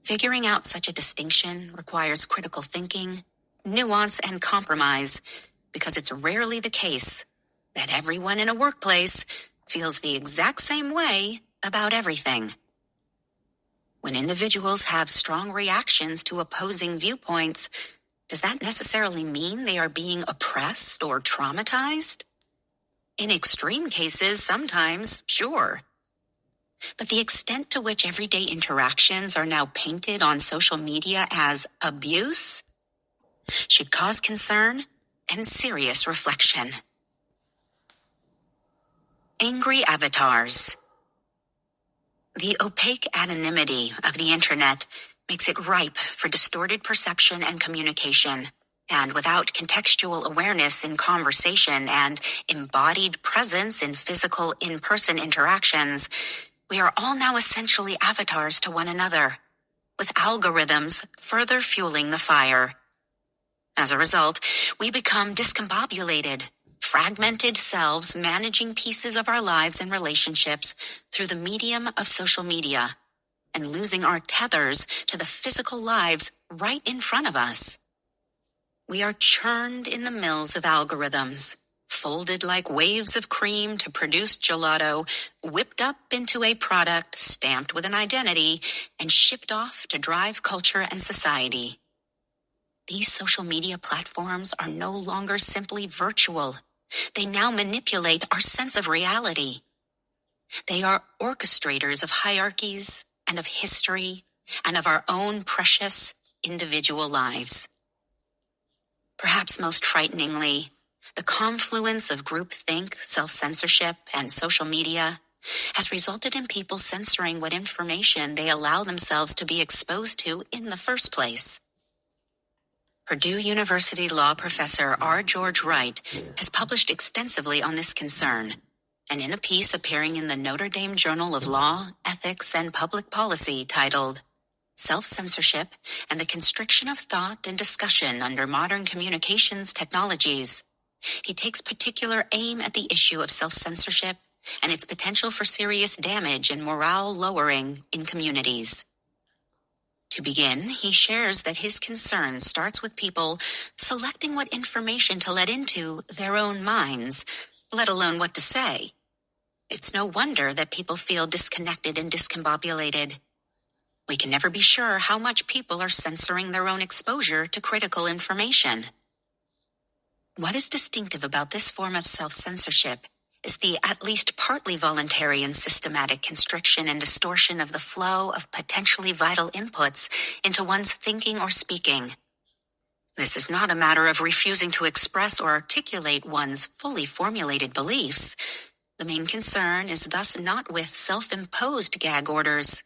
Figuring out such a distinction requires critical thinking, nuance, and compromise because it's rarely the case that everyone in a workplace feels the exact same way about everything. When individuals have strong reactions to opposing viewpoints, does that necessarily mean they are being oppressed or traumatized? In extreme cases, sometimes, sure. But the extent to which everyday interactions are now painted on social media as abuse should cause concern and serious reflection. Angry avatars. The opaque anonymity of the internet makes it ripe for distorted perception and communication, and without contextual awareness in conversation and embodied presence in physical in-person interactions, we are all now essentially avatars to one another, with algorithms further fueling the fire. As a result, we become discombobulated, fragmented selves managing pieces of our lives and relationships through the medium of social media and losing our tethers to the physical lives right in front of us. We are churned in the mills of algorithms, folded like waves of cream to produce gelato, whipped up into a product stamped with an identity, and shipped off to drive culture and society. These social media platforms are no longer simply virtual They now manipulate our sense of reality. They are orchestrators of hierarchies and of history and of our own precious individual lives. Perhaps most frighteningly, the confluence of groupthink, self-censorship, and social media has resulted in people censoring what information they allow themselves to be exposed to in the first place. Purdue University law professor R. George Wright has published extensively on this concern, and in a piece appearing in the Notre Dame Journal of Law, Ethics, and Public Policy titled Self-Censorship and the Constriction of Thought and Discussion Under Modern Communications Technologies, he takes particular aim at the issue of self-censorship and its potential for serious damage and morale lowering in communities. To begin, he shares that his concern starts with people selecting what information to let into their own minds, let alone what to say. It's no wonder that people feel disconnected and discombobulated. We can never be sure how much people are censoring their own exposure to critical information. What is distinctive about this form of self-censorship is the at least partly voluntary and systematic constriction and distortion of the flow of potentially vital inputs into one's thinking or speaking. This is not a matter of refusing to express or articulate one's fully formulated beliefs. The main concern is thus not with self-imposed gag orders,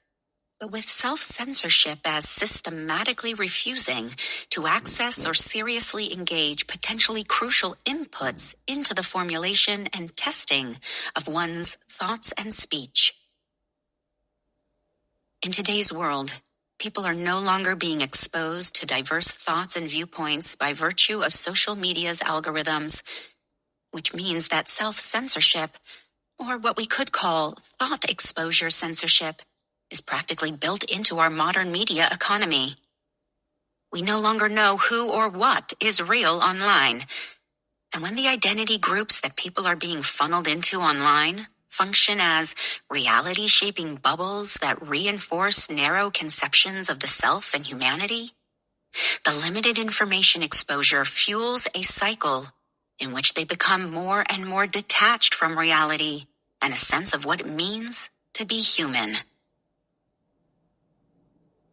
but with self-censorship as systematically refusing to access or seriously engage potentially crucial inputs into the formulation and testing of one's thoughts and speech. In today's world, people are no longer being exposed to diverse thoughts and viewpoints by virtue of social media's algorithms, which means that self-censorship, or what we could call thought exposure censorship, is practically built into our modern media economy. We no longer know who or what is real online. And when the identity groups that people are being funneled into online function as reality-shaping bubbles that reinforce narrow conceptions of the self and humanity, the limited information exposure fuels a cycle in which they become more and more detached from reality and a sense of what it means to be human.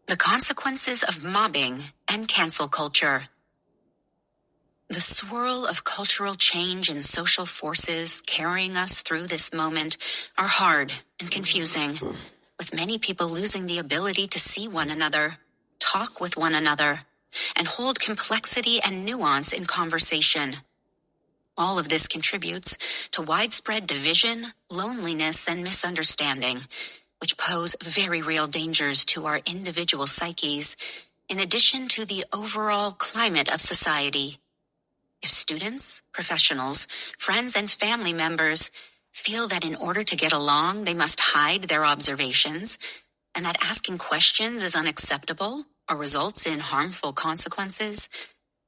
The consequences of mobbing and cancel culture. The swirl of cultural change and social forces carrying us through this moment are hard and confusing, with many people losing the ability to see one another, talk with one another, and hold complexity and nuance in conversation. All of this contributes to widespread division, loneliness, and misunderstanding, which pose very real dangers to our individual psyches, in addition to the overall climate of society. If students, professionals, friends, and family members feel that in order to get along, they must hide their observations, and that asking questions is unacceptable or results in harmful consequences,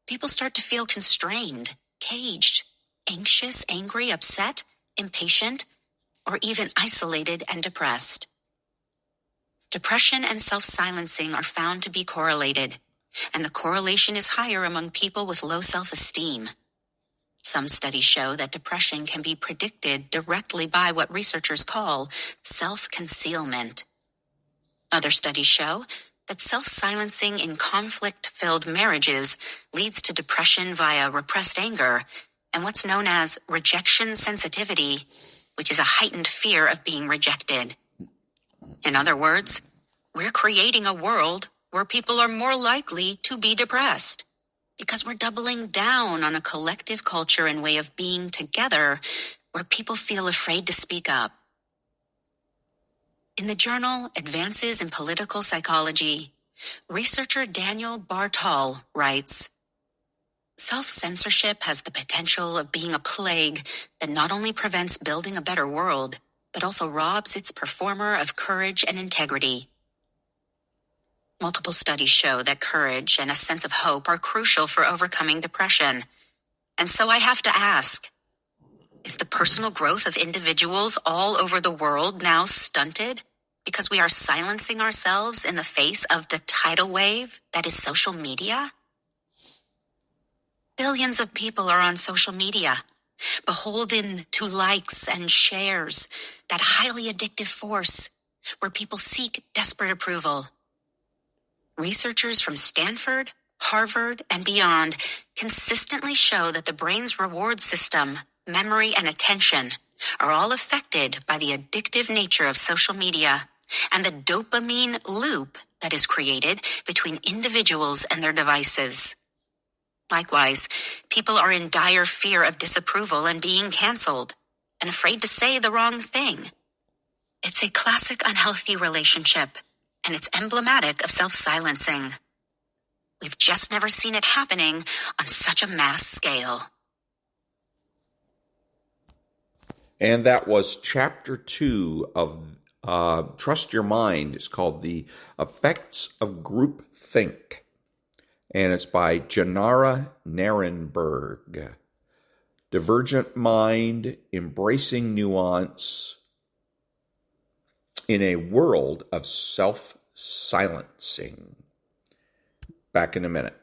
people start to feel constrained, caged, anxious, angry, upset, impatient, or even isolated and depressed. Depression and self-silencing are found to be correlated, and the correlation is higher among people with low self-esteem. Some studies show that depression can be predicted directly by what researchers call self-concealment. Other studies show that self-silencing in conflict-filled marriages leads to depression via repressed anger and what's known as rejection sensitivity, which is a heightened fear of being rejected. In other words, we're creating a world where people are more likely to be depressed because we're doubling down on a collective culture and way of being together where people feel afraid to speak up. In the journal Advances in Political Psychology, researcher Daniel Bartal writes, "Self-censorship has the potential of being a plague that not only prevents building a better world, but also robs its performer of courage and integrity." Multiple studies show that courage and a sense of hope are crucial for overcoming depression. And so I have to ask, is the personal growth of individuals all over the world now stunted because we are silencing ourselves in the face of the tidal wave that is social media? Billions of people are on social media, beholden to likes and shares, that highly addictive force where people seek desperate approval. Researchers from Stanford, Harvard, and beyond consistently show that the brain's reward system, memory, and attention are all affected by the addictive nature of social media and the dopamine loop that is created between individuals and their devices. Likewise, people are in dire fear of disapproval and being canceled, and afraid to say the wrong thing. It's a classic unhealthy relationship, and it's emblematic of self-silencing. We've just never seen it happening on such a mass scale. And that was Chapter 2 of Trust Your Mind. It's called The Effects of Groupthink. And it's by Janara Narenberg. Divergent Mind, Embracing Nuance in a World of Self-Silencing. Back in a minute.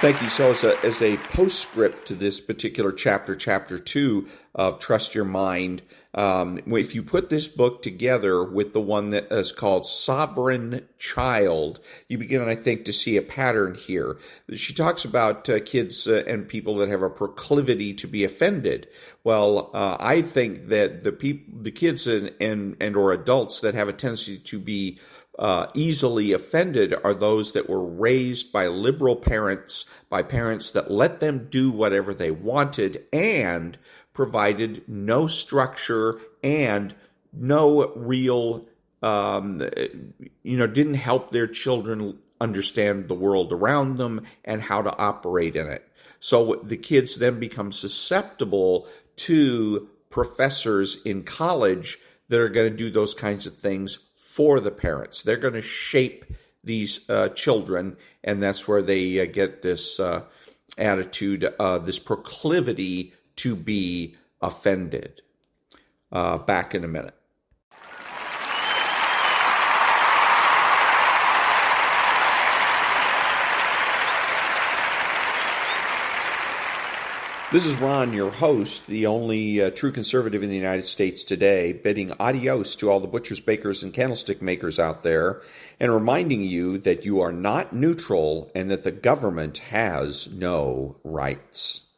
Thank you. So as a postscript to this particular chapter, Chapter 2 of Trust Your Mind, if you put this book together with the one that is called Sovereign Child, you begin, I think, to see a pattern here. She talks about kids and people that have a proclivity to be offended. Well, I think that the kids and or adults that have a tendency to be easily offended are those that were raised by liberal parents, by parents that let them do whatever they wanted and provided no structure and no real, didn't help their children understand the world around them and how to operate in it. So the kids then become susceptible to professors in college that are going to do those kinds of things for the parents. They're going to shape these children, and that's where they get this attitude, this proclivity to be offended. Back in a minute. This is Ron, your host, the only true conservative in the United States today, bidding adios to all the butchers, bakers, and candlestick makers out there, and reminding you that you are not neutral and that the government has no rights.